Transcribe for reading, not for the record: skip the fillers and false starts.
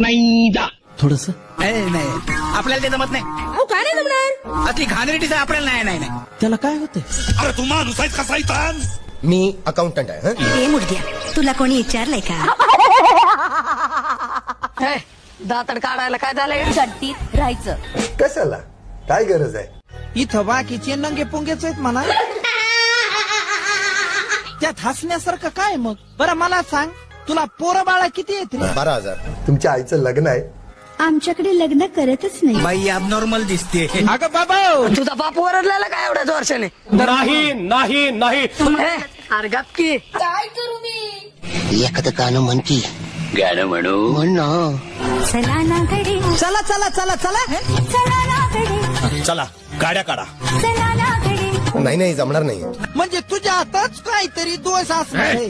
नाही जा थोडस नाही आपल्याला ते जमत नाही. अहो काय नाही जमणार. असली घाणेरटी आपल्याला नाही. त्याला काय होतंय? अरे तू माणूस आहेस कसा इथं? मी अकाउंटंट आहे. ए मुडद्या, तुला कोणी विचारलंय का? दातड काढायला काय झालंय? चड्डीत राहायचं. कशाला? काय गरज आहे? इथं बाकीचे नंगे पुंगेच आहेत म्हणा. त्यात हसण्यासारखं काय मग? बरं मला सांग, तुला पोरं बाळा किती आहेत रे? 12,000. तुमच्या आईचं लग्न आहे. आमच्याकडे लग्न करतच नाही. बाई अबनॉर्मल दिसते. अगं बाबा, तुझा बाप ओरडलेला काय एवढ्याच वर्षाने? नाही नाही नाही अरे गप्पी. काय करू मी? एखादं गाणं म्हणती. गाणं म्हणू म्हण ना. चला ना गडे, चला चला चला चला. चला ना गडे, चला गाड्या काढा. चला ना गडे. नाही जमणार नाही. म्हणजे तुझ्या हातच काहीतरी दोष असणार आहे.